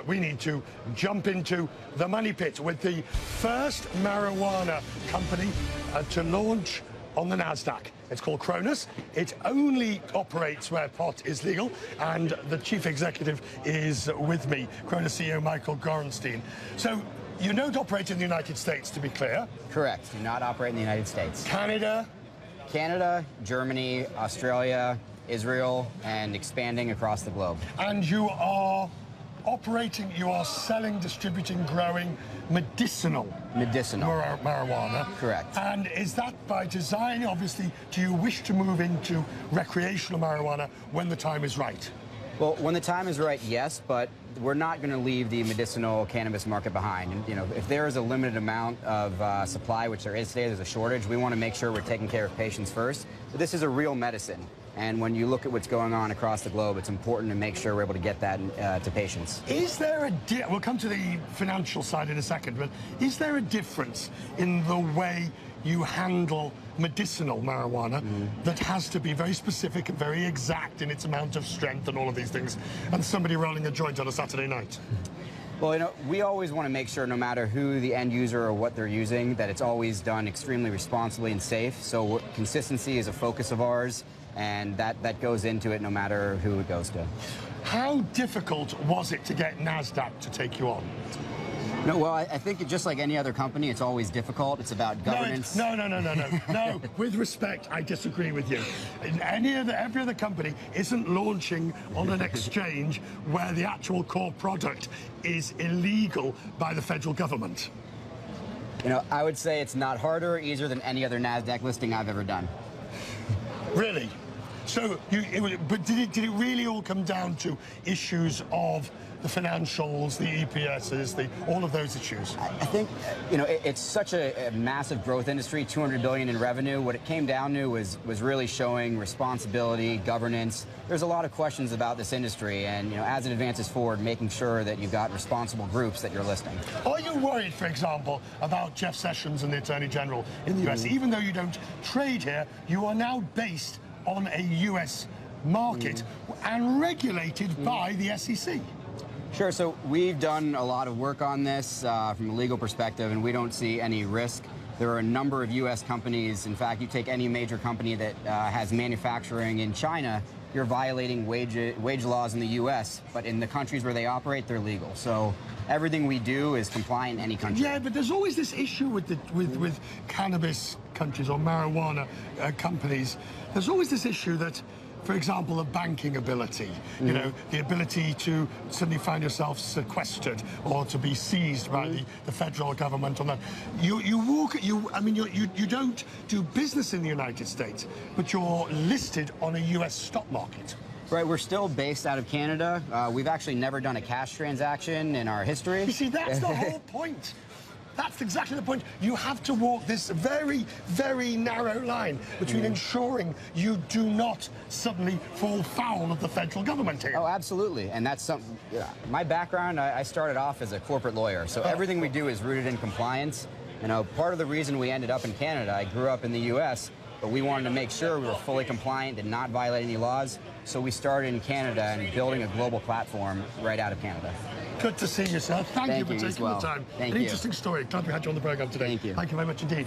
we need to jump into the money pit with the first marijuana company to launch on the Nasdaq. It's called Cronos. It only operates where pot is legal, and the chief executive is with me, Cronos CEO Michael Gorenstein. So you don't operate in the United States, to be clear. Correct. Do not operate in the United States. Canada? Canada, Germany, Australia, Israel, and expanding across the globe. And you are operating, you are selling, distributing, growing medicinal marijuana. Correct. And is that by design? Obviously, do you wish to move into recreational marijuana when the time is right? Well, when the time is right, yes, but we're not going to leave the medicinal cannabis market behind. And, you know, if there is a limited amount of supply, which there is today, there's a shortage, we want to make sure we're taking care of patients first. But this is a real medicine. And when you look at what's going on across the globe, it's important to make sure we're able to get that to patients. Is there a we'll come to the financial side in a second, but is there a difference in the way you handle medicinal marijuana that has to be very specific and very exact in its amount of strength and all of these things, and somebody rolling a joint on a Saturday night? Well, you know, we always want to make sure, no matter who the end user or what they're using, that it's always done extremely responsibly and safe. So consistency is a focus of ours, and that goes into it no matter who it goes to. How difficult was it to get Nasdaq to take you on? No, well, I think just like any other company, it's always difficult. It's about governance. No. No, with respect, I disagree with you. Every other company isn't launching on an exchange where the actual core product is illegal by the federal government. You know, I would say it's not harder or easier than any other Nasdaq listing I've ever done. Really? So, but did it really all come down to issues of the financials, the EPSs, all of those issues? I think, you know, it's such a massive growth industry, 200 billion in revenue. What it came down to was really showing responsibility, governance. There's a lot of questions about this industry, and, you know, as it advances forward, making sure that you've got responsible groups that you're listing. Are you worried, for example, about Jeff Sessions and the Attorney General in the US? Even though you don't trade here, you are now based on a US market and regulated by the SEC. Sure, so we've done a lot of work on this from a legal perspective, and we don't see any risk. There are a number of U.S. companies. In fact, you take any major company that has manufacturing in China, you're violating wage laws in the U.S., but in the countries where they operate, they're legal. So everything we do is compliant in any country. Yeah, but there's always this issue with cannabis countries or marijuana companies. There's always this issue that, for example, the banking ability, you know, the ability to suddenly find yourself sequestered or to be seized by the federal government on that. You don't do business in the United States, but you're listed on a US stock market. Right, we're still based out of Canada. We've actually never done a cash transaction in our history. You see, that's the whole point. That's exactly the point. You have to walk this very, very narrow line between ensuring you do not suddenly fall foul of the federal government here. Oh, absolutely. And that's something, my background, I started off as a corporate lawyer. So everything we do is rooted in compliance. You know, part of the reason we ended up in Canada, I grew up in the U.S., but we wanted to make sure we were fully compliant, did not violate any laws. So we started in Canada and building a global platform right out of Canada. Good to see you, sir. Thank you for taking the time. Thank you. An interesting story. Glad we had you on the program today. Thank you. Thank you very much indeed.